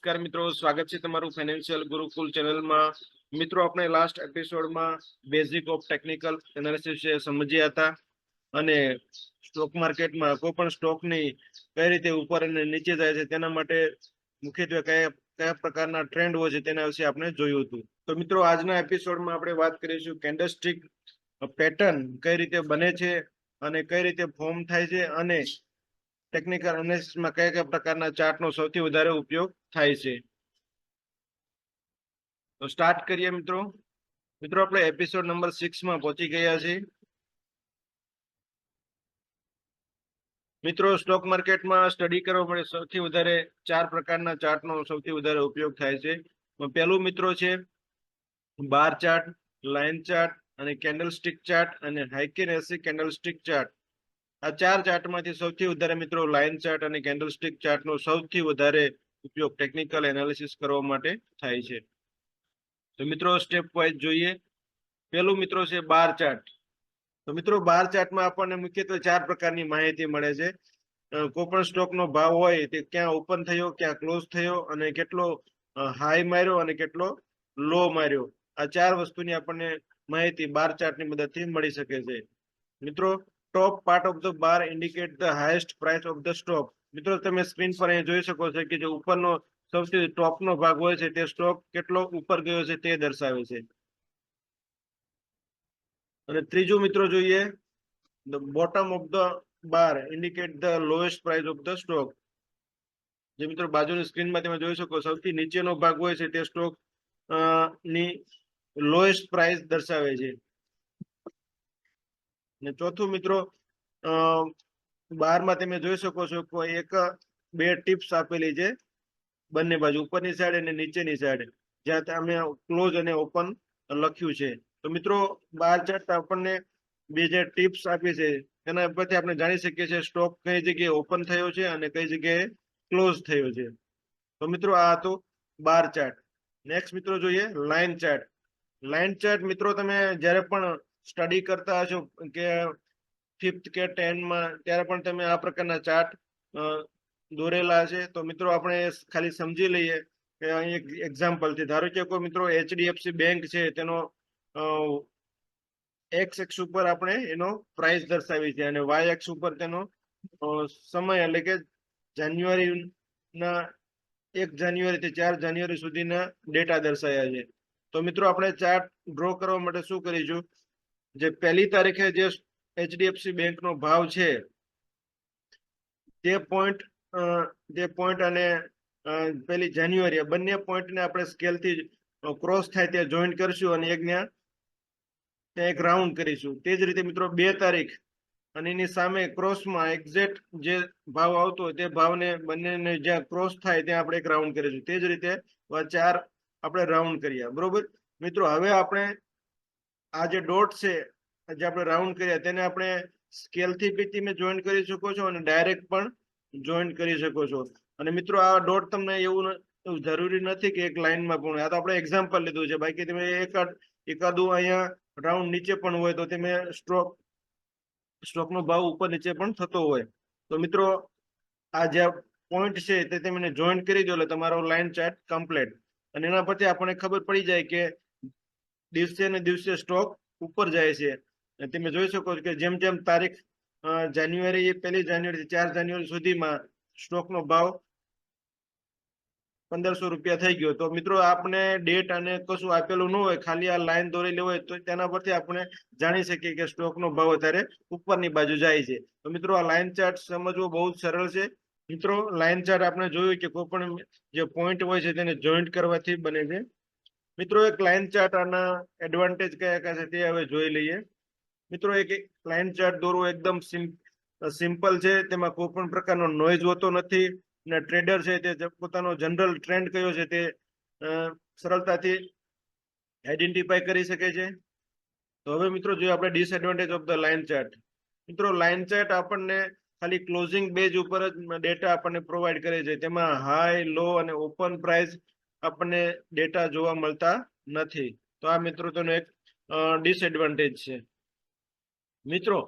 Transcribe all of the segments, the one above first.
નમસ્કાર મિત્રો, સ્વાગત છે તમારું ફાઇનાન્શિયલ ગુરુકુલ ચેનલમાં। મિત્રો, આપણે લાસ્ટ એપિસોડમાં બેઝિક ઓફ ટેકનિકલ એનાલિસિસ સમજ્યા હતા અને સ્ટોક માર્કેટમાં કોઈ પણ સ્ટોકની કઈ રીતે ઉપર અને નીચે જાય છે તેના માટે મુખ્યત્વે કયા પ્રકારના ટ્રેન્ડ હોય છે તેના વિશે આપણે જોયું હતું। તો મિત્રો, આજના એપિસોડમાં આપણે વાત કરીશું કેન્ડલસ્ટિક પેટર્ન કઈ રીતે બને છે અને કઈ રીતે ફોર્મ થાય છે અને ટેકનિકલ એનાલિસિસમાં કયા પ્રકારના ચાર્ટનો સૌથી વધારે ઉપયોગ થાય છે। તો સ્ટાર્ટ કરીએ મિત્રો। આપણે એપિસોડ નંબર 6 માં પહોંચી ગયા છીએ। મિત્રો, સ્ટોક માર્કેટમાં સ્ટડી કરવા માટે સૌથી વધારે 4 પ્રકારના ચાર્ટનો સૌથી વધારે ઉપયોગ થાય છે। પહેલું મિત્રો છે બાર ચાર્ટ, લાઇન ચાર્ટ અને કેન્ડલસ્ટિક ચાર્ટ અને હાઇકેનેસી કેન્ડલસ્ટિક ચાર્ટ। આ 4 ચાર્ટમાંથી સૌથી વધારે મિત્રો લાઇન ચાર્ટ અને કેન્ડલસ્ટિક ચાર્ટનો સૌથી વધારે ઉપયોગ ટેકનિકલ એનાલિસિસ કરવા માટે થાય છે। તો મિત્રો, સ્ટેપ વાઇઝ જોઈએ। પહેલું મિત્રો છે બાર ચાર્ટ। તો મિત્રો, બાર ચાર્ટમાં આપણને મુખ્યત્વે 4 પ્રકારની માહિતી મળે છે। કોઈ પણ સ્ટોકનો ભાવ હોય તે ક્યાં ઓપન થયો, ક્યાં ક્લોઝ થયો અને કેટલો હાઈ માર્યો અને કેટલો લો માર્યો। આ 4 વસ્તુની આપણને માહિતી બાર ચાર્ટની મદદથી મળી શકે છે। મિત્રો, top part of the bar indicate the highest price of the stock. મિત્રો, તમે સ્ક્રીન પર અહીં જોઈ શકો છો કે જે ઉપરનો સૌથી ટોપનો ભાગ હોય છે તે સ્ટોક કેટલો ઉપર ગયો છે તે દર્શાવે છે। અને ત્રીજું મિત્રો જોઈએ, the bottom of the bar indicate the lowest price of the stock. જે મિત્રો બાજુની સ્ક્રીનમાં તમે જોઈ શકો સૌથી નીચેનો ભાગ હોય છે તે સ્ટોક ની લોએસ્ટ પ્રાઇસ દર્શાવે છે। અને ચોથું મિત્રો, 12 માં તમે જોઈ શકો છો કે એક બે ટિપ્સ આપેલી છે બંને બાજુ, ઉપરની સાઈડ અને નીચેની સાઈડ, જ્યાં તમે ક્લોઝ અને ઓપન લખ્યું છે। તો મિત્રો, બાર ચાર્ટ આપણને બે જે ટિપ્સ આપી છે તેના પરથી આપણે જાણી શકીએ છીએ સ્ટોક કઈ જગ્યાએ ઓપન થયો છે અને કઈ જગ્યાએ ક્લોઝ થયો છે। તો મિત્રો, આ હતો બાર ચાર્ટ। નેક્સ્ટ મિત્રો જોઈએ લાઇન ચાર્ટ। લાઇન ચાર્ટ મિત્રો, તમે જ્યારે પણ સ્ટડી કરતા હશો કે 5th કે 10માં ત્યારે પણ તમે આ પ્રકારના ચાર્ટ દોરેલા છે। તો મિત્રો, આપણે ખાલી સમજી લઈએ કે અહીં એક એક્ઝામ્પલ છે। ધારો કે કોઈ મિત્રો HDFC બેંક છે, તેનો એક્સ એક્સ ઉપર આપણે એનો પ્રાઇસ દર્શાવી છે અને વાય એક્સ ઉપર તેનો સમય એટલે કે જાન્યુઆરીના 1 જાન્યુઆરી થી 4 જાન્યુઆરી સુધીના ડેટા દર્શાવ્યા છે। તો મિત્રો, આપણે ચાર્ટ ડ્રો કરવા માટે શું કરીશું, જે પહેલી તારીખે જે HDFC બેંકનો ભાવ છે તે પોઈન્ટ અને પહેલી જાન્યુઆરી બંને પોઈન્ટને આપણે સ્કેલથી ક્રોસ થાય ત્યાં જોઈન્ટ કરશું અને ત્યાં એક રાઉન્ડ કરીશું। તે જ રીતે મિત્રો 2 તારીખ અને એની સામે ક્રોસમાં એક્ઝેક્ટ જે ભાવ આવતો હોય તે ભાવને બંનેને જ્યાં ક્રોસ થાય ત્યાં આપણે એક રાઉન્ડ કરીશું। તે જ રીતે 4 આપણે રાઉન્ડ કર્યા, બરોબર મિત્રો। હવે આપણે આ જે ડોટ છે જે આપણે રાઉન્ડ કર્યા તેને આપણે સ્કેલથી બી તમે જોઈન્ટ કરી શકો છો અને ડાયરેક્ટ પણ જોઈન્ટ કરી શકો છો। અને મિત્રો, આ ડોટ તમને એવું જરૂરી નથી કે એક લાઈનમાં પણ, આ તો આપણે એક્ઝામ્પલ લીધું છે, બાકી તમે એકાદું અહીંયા રાઉન્ડ નીચે પણ હોય તો તમે સ્ટોકનો ભાવ ઉપર નીચે પણ થતો હોય। તો મિત્રો, આ જે પોઈન્ટ છે તે તમે જોઈન્ટ કરી દો એટલે તમારો લાઇન ચાર્ટ કમ્પ્લીટ। અને એના પરથી આપણને ખબર પડી જાય કે દિવસે ને દિવસે સ્ટોક ઉપર જાય છે। તમે જોઈ શકો છો કે જેમ જેમ તારીખ જાન્યુઆરી 1 જાન્યુઆરી થી 4 જાન્યુઆરી સુધીમાં સ્ટોકનો ભાવ 1500 રૂપિયા થઈ ગયો। તો મિત્રો, આપણે ડેટ અને કશું આપેલું ન હોય, ખાલી આ લાઈન દોરેલી હોય તો તેના પરથી આપણે જાણી શકીએ કે સ્ટોકનો ભાવ અત્યારે ઉપરની બાજુ જાય છે। તો મિત્રો, આ લાઈન ચાર્ટ સમજવો બહુ જ સરળ છે। મિત્રો, લાઈન ચાર્ટ આપણે જોયું કે કોઈ પણ જે પોઈન્ટ હોય છે તેને જોઈન્ટ કરવાથી બને છે। મિત્રો, એક લાઈન ચાર્ટ આના એડવાન્ટેજ કયા કયા છે તે હવે જોઈ લઈએ। મિત્રો, એક લાઈન ચાર્ટ દોરવો એકદમ સિમ્પલ છે। તેમાં કોઈ પણ પ્રકારનો નોઈઝ હોતો નથી અને ટ્રેડર છે તે પોતાનો જનરલ ટ્રેન્ડ કયો છે તે સરળતાથી આઈડેન્ટિફાઈ કરી શકે છે। તો હવે મિત્રો જોઈએ આપણે disadvantage of the line chart. મિત્રો, લાઇન ચાર્ટ આપણને ખાલી ક્લોઝિંગ બેઝ ઉપર જ ડેટા આપણને પ્રોવાઈડ કરે છે। તેમાં હાઈ, લો અને ઓપન પ્રાઇસ આપણને ડેટા જોવા મળતા નથી। તો આ મિત્રો તેનો એક ડિસએડવાન્ટેજ છે। મિત્રો,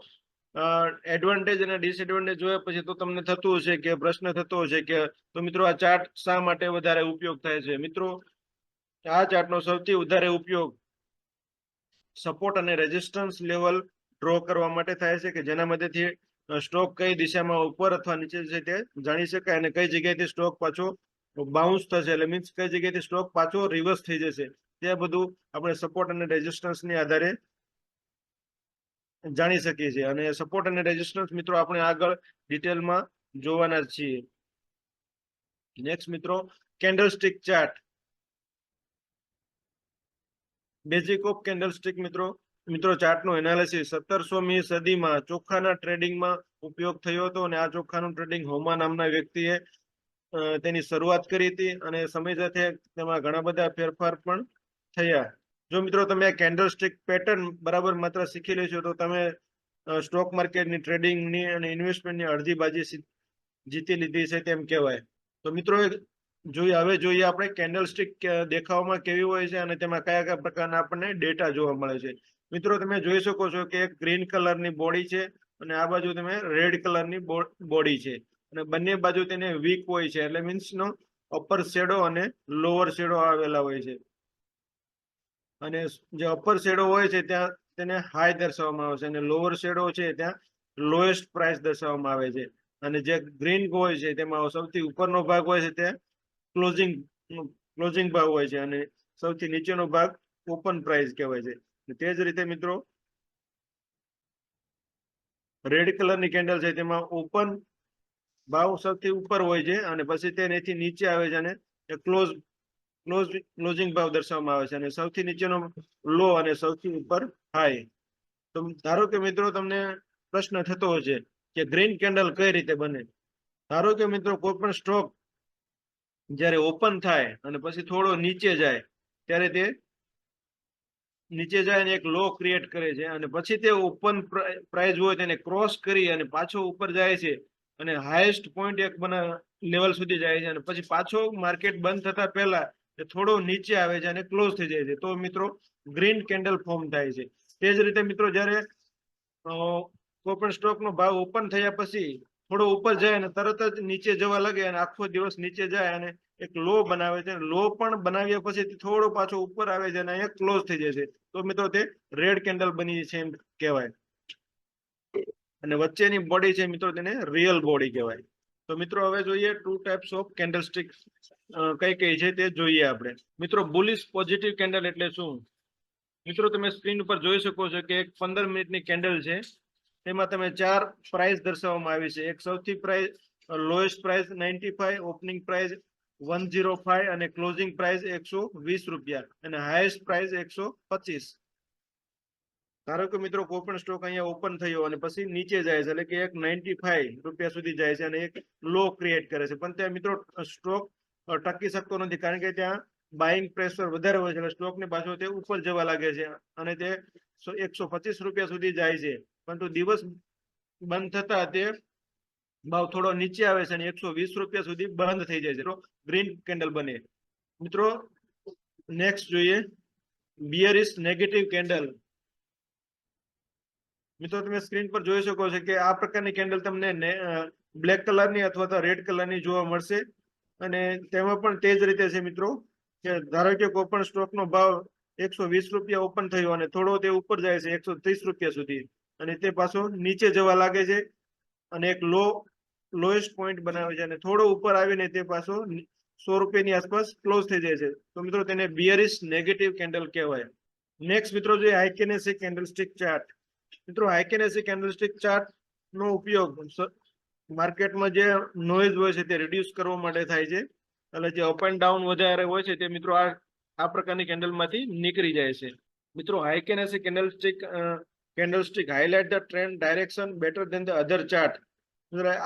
એડવાન્ટેજ અને ડિસએડવાન્ટેજ જોયા પછી તો તમને થતું હશે કે પ્રશ્ન થતો હશે કે તો મિત્રો આ ચાર્ટ શા માટે વધારે ઉપયોગ થાય છે? મિત્રો આ ચાર્ટનો સૌથી વધારે ઉપયોગ સપોર્ટ અને રેઝિસ્ટન્સ લેવલ ડ્રો કરવા માટે થાય છે, કે જેના મદદથી સ્ટોક કઈ દિશામાં ઉપર અથવા નીચે છે તે જાણી શકાય અને કઈ જગ્યાએથી સ્ટોક પાછો બાઉન્સ થશે, એટલે મીન્સ કઈ જગ્યાએથી સ્ટોક પાછો રિવર્સ થઈ જશે, તે બધું આપણે સપોર્ટ અને રેઝિસ્ટન્સની આધારે જાણી શકીએ છીએ. અને સપોર્ટ અને રેઝિસ્ટન્સ મિત્રો આપણે આગળ ડિટેલમાં જોવાના છીએ. નેક્સ્ટ મિત્રો candlestick chart. Basic of candlestick મિત્રો ચાર્ટનો એનાલિસિસ 17મી સદીમાં ચોખાના ટ્રેડિંગમાં ઉપયોગ થયો હતો, અને આ ચોખાનું ટ્રેડિંગ હોમા નામના વ્યક્તિએ તેની શરૂઆત કરી હતી, અને સમય સાથે તેમાં ઘણા બધા ફેરફાર પણ થયા. જો મિત્રો તમે આ કેન્ડલસ્ટિક પેટર્ન બરાબર માત્ર શીખી લેશો તો તમે સ્ટોક માર્કેટની ટ્રેડિંગની અને ઇન્વેસ્ટમેન્ટની અડધી બાજી જીતી લીધી છે તેમ કહેવાય. તો મિત્રો જોઈએ આપણે કેન્ડલસ્ટિક દેખાવમાં કેવી હોય છે અને તેમાં કયા કયા પ્રકારના આપણને ડેટા જોવા મળે છે. મિત્રો તમે જોઈ શકો છો કે એક ગ્રીન કલરની બોડી છે અને આ બાજુ તમે રેડ કલરની બોડી છે, અને બંને બાજુ તેને વીક હોય છે, એટલે મીન્સ નો અપર શેડો અને લોઅર શેડો આવેલા હોય છે. અને જે અપર શેડો હોય છે ત્યાં તેને હાઈ દર્શાવવામાં આવે છે, અને લોઅર શેડો છે ત્યાં લોએસ્ટ પ્રાઇસ દર્શાવવામાં આવે છે. અને જે ગ્રીન હોય છે તેમાં સૌથી ઉપરનો ભાગ હોય છે તે ક્લોઝિંગ ભાગ હોય છે, અને સૌથી નીચેનો ભાગ ઓપન પ્રાઇસ કહેવાય છે. તે જ રીતે મિત્રો રેડ કલરની કેન્ડલ છે તેમાં ઓપન ભાવ સૌથી ઉપર હોય છે, અને પછી તેનાથી નીચે આવે છે અને ક્લોઝિંગ ભાવ દર્શાવવામાં આવે છે, અને સૌથી નીચેનો લો અને સૌથી ઉપર હાઈ. તો ધારો કે મિત્રો તમને પ્રશ્ન થતો હશે કે ગ્રીન કેન્ડલ કઈ રીતે બને. ધારો કે મિત્રો કોઈ પણ સ્ટોક જ્યારે ઓપન થાય અને પછી થોડો નીચે જાય ત્યારે તે નીચે જાય અને એક લો ક્રિએટ કરે છે, અને પછી તે ઓપન પ્રાઇસ હોય તેને ક્રોસ કરી અને પાછો ઉપર જાય છે, અને હાઈએસ્ટ પોઈન્ટ એક લેવલ સુધી જાય છે, અને પછી પાછો માર્કેટ બંધ થતા પહેલા થોડો નીચે આવે છે અને ક્લોઝ થઈ જાય છે, તો મિત્રો ગ્રીન કેન્ડલ ફોર્મ થાય છે. તે જ રીતે મિત્રો જ્યારે કોઈ પણ સ્ટોકનો ભાવ ઓપન થયા પછી થોડો ઉપર જાય અને તરત જ નીચે જવા લાગે અને આખો દિવસ નીચે જાય અને એક લો બનાવે છે, લો પણ બનાવ્યા પછી થોડો પાછો ઉપર આવે છે અને અહીંયા ક્લોઝ થઈ જાય છે, તો મિત્રો તે રેડ કેન્ડલ બની છે એમ કહેવાય. અને વચ્ચેની બોડી છે મિત્રો તેને રિયલ બોડી કહેવાય. તો મિત્રો હવે જોઈએ ટુ ટાઈપ્સ ઓફ કેન્ડલસ્ટિક કઈ કઈ છે તે જોઈએ આપણે. મિત્રો બુલિશ પોઝિટિવ કેન્ડલ એટલે શું? મિત્રો તમે સ્ક્રીન ઉપર જોઈ શકો છો કે એક 15 મિનિટની કેન્ડલ છે, તેમાં તમે 4 પ્રાઇસ દર્શાવવામાં આવી છે. એક સૌથી price lowest price 95, opening price 105 અને ક્લોઝિંગ પ્રાઇસ 120 રૂપિયા, અને હાઈએસ્ટ પ્રાઇસ 125. ધારો કે મિત્રો કોઈ પણ સ્ટોક અહીંયા ઓપન થયો અને પછી નીચે જાય છે, એટલે કે એક 95 રૂપિયા સુધી જાય છે અને એક લો ક્રિએટ કરે છે, પણ ત્યાં મિત્રો સ્ટોક ટકી શકતો નથી, કારણ કે ત્યાં બાઇંગ પ્રેશર વધારે હોય છે, એટલે સ્ટોકની પાછળ તે ઉપર જવા લાગે છે અને તે 125 રૂપિયા સુધી જાય છે, પરંતુ દિવસ બંધ થતા તે ભાવ થોડો નીચે આવે છે અને 120 રૂપિયા સુધી બંધ થઈ જાય છે, તો ગ્રીન કેન્ડલ બને. મિત્રો નેક્સ્ટ જોઈએ બિયરિશ નેગેટિવ કેન્ડલ. મિત્રો તમે સ્ક્રીન પર જોઈ શકો છો કે આ પ્રકારની કેન્ડલ તમને બ્લેક કલરની અથવા તો રેડ કલરની જોવા મળશે, અને તેમાં પણ તે જ રીતે છે મિત્રો કે ધારો કે કોઈ પણ સ્ટોકનો ભાવ 120 રૂપિયા ઓપન થયો અને થોડો તે ઉપર જાય છે 130 રૂપિયા સુધી, અને તે પાછો નીચે જવા લાગે છે અને એક લોએસ્ટ પોઈન્ટ બનાવે છે, અને થોડો ઉપર આવીને તે પાછો 100 રૂપિયાની આસપાસ ક્લોઝ થઈ જાય છે, તો મિત્રો તેને બિયરિશ નેગેટિવ કેન્ડલ કહેવાય. નેક્સ્ટ મિત્રો જોઈએ હાઇકેનેસિક કેન્ડલસ્ટિક ચાર્ટ. મિત્રો હાઇકેનેસિક કેન્ડલસ્ટિક ચાર્ટ નો ઉપયોગ માર્કેટમાં જે નોઇઝ હોય છે તે રિડ્યુસ કરવા માટે થાય છે, એટલે જે અપ એન્ડ ડાઉન વધારે હોય છે તે મિત્રો આ પ્રકારની કેન્ડલમાંથી નીકળી જાય છે. મિત્રો heikin ashi candlestick highlight the trend direction better than the other chart.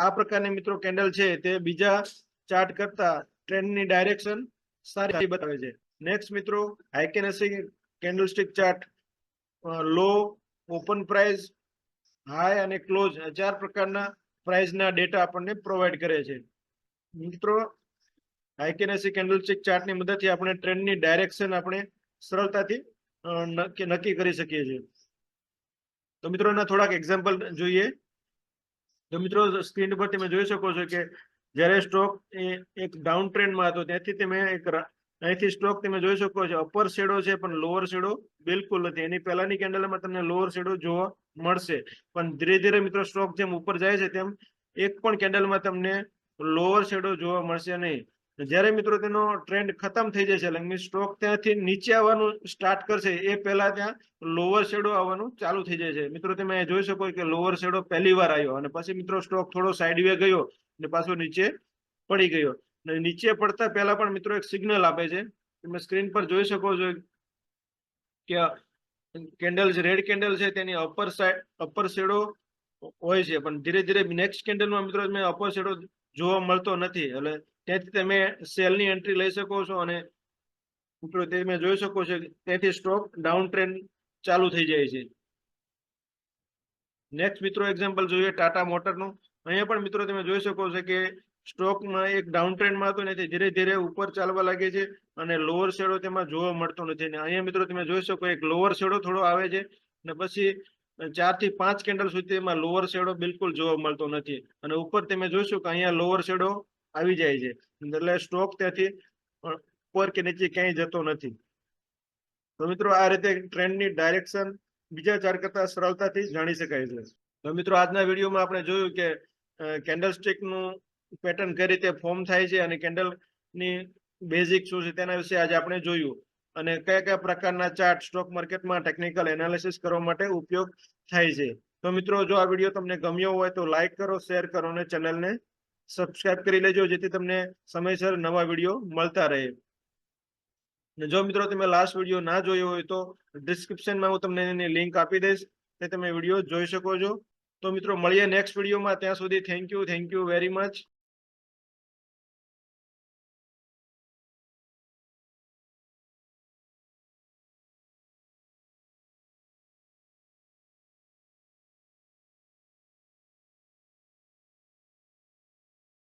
આ પ્રકારની મિત્રો કેન્ડલ છે તે બીજા ચાર્ટ કરતા ટ્રેન્ડની ડાયરેક્શન સારી બતાવે છે. નેક્સ્ટ મિત્રો હાઇકેનેસિક કેન્ડલસ્ટિક ચાર્ટ લો, ઓપન પ્રાઇસ, હાઈ અને ક્લોઝ 4 પ્રકારના પ્રાઇસના ડેટા આપણને પ્રોવાઈડ કરે છે. મિત્રો હાઇકેનેસિક કેન્ડલસ્ટિક ચાર્ટની મદદથી આપણે ટ્રેન્ડની ડાયરેક્શન આપણે સરળતાથી નક્કી કરી શકીએ છીએ. તો મિત્રો એના થોડાક એક્ઝામ્પલ જોઈએ. તો મિત્રો સ્ક્રીન પર તમે જોઈ શકો છો કે જ્યારે સ્ટોક એક ડાઉન ટ્રેન્ડમાં હતો ત્યાંથી તમે અહીંથી સ્ટોક તમે જોઈ શકો છો અપર શેડો છે પણ લોઅર શેડો બિલકુલ નથી. એની પહેલાની કેન્ડલમાં તમને લોઅર શેડો જોવા મળશે, પણ ધીરે ધીરે મિત્રો સ્ટોક જેમ ઉપર જાય છે તેમ એક પણ કેન્ડલમાં તમને લોઅર શેડો જોવા મળશે નહીં. જ્યારે મિત્રો તેનો ટ્રેન્ડ ખતમ થઈ જશે એટલે સ્ટોક ત્યાંથી નીચે આવવાનું સ્ટાર્ટ કરશે એ પહેલા ત્યાં લોઅર શેડો આવવાનું ચાલુ થઈ જાય છે. મિત્રો તમે જોઈ શકો કે લોઅર શેડો પહેલી વાર આવ્યો અને પછી મિત્રો સ્ટોક થોડો સાઈડવે ગયો અને પાછો નીચે પડી ગયો. નીચે પડતા પહેલા પણ મિત્રો એક સિગ્નલ આપે છે. તમે સ્ક્રીન પર જોઈ શકો છો કે કેન્ડલ રેડ કેન્ડલ છે તેની અપર શેડો હોય છે, પણ ધીરે ધીરે નેક્સ્ટ કેન્ડલમાં મિત્રો તમે અપર શેડો જોવા મળતો નથી. એટલે ત્યાંથી તમે સેલની એન્ટ્રી લઈ શકો છો અને મિત્રો તમે જોઈ શકો છો ત્યાંથી સ્ટોક ડાઉન ટ્રેન્ડ ચાલુ થઈ જાય છે. નેક્સ્ટ મિત્રો એક્ઝામ્પલ જોઈએ ટાટા મોટરનું. અહીંયા પણ મિત્રો તમે જોઈ શકો છો કે સ્ટોકમાં એક ડાઉન ટ્રેન્ડમાં હતો ને તે ધીરે ધીરે ઉપર ચાલવા લાગે છે અને લોઅર શેડો તેમાં જોવા મળતો નથી. અને અહીંયા મિત્રો તમે જોઈ શકો એક લોઅર શેડો થોડો આવે છે અને પછી 4 થી 5 કેન્ડલ સુધી એમાં લોઅર શેડો બિલકુલ જોવા મળતો નથી અને ઉપર તમે જોશો કે અહીંયા લોઅર શેડો આવી જાય છે. એટલે સ્ટોક ત્યાંથી ઉપર કે નીચે ક્યાંય જતો નથી. તો મિત્રો આ રીતે ટ્રેન્ડની ડાયરેક્શન બીજા ચાર્ટ કરતા સરળતાથી જાણી શકાય છે. તો મિત્રો આજના વિડીયોમાં આપણે જોયું કે કેન્ડલ સ્ટિકનું પેટર્ન કઈ રીતે ફોર્મ થાય છે અને કેન્ડલની બેઝિક શું છે તેના વિશે આજે આપણે જોયું અને કયા કયા પ્રકારના ચાર્ટ સ્ટોક માર્કેટમાં ટેકનિકલ એનાલિસિસ કરવા માટે ઉપયોગ થાય છે. તો મિત્રો જો આ વિડીયો તમને ગમ્યો હોય તો લાઈક કરો, શેર કરો અને ચેનલને સબસ્ક્રાઇબ કરી લેજો જેથી તમને સમયસર નવા વિડીયો મળતા રહે. જો મિત્રો તમે લાસ્ટ વિડીયો ના જોયો હોય તો ડિસ્ક્રિપ્શનમાં હું તમને એની લિંક આપી દઈશ, તે તમે વિડીયો જોઈ શકો છો. તો મિત્રો મળીએ નેક્સ્ટ વિડીયોમાં. ત્યાં સુધી થેન્ક યુ વેરી મચ.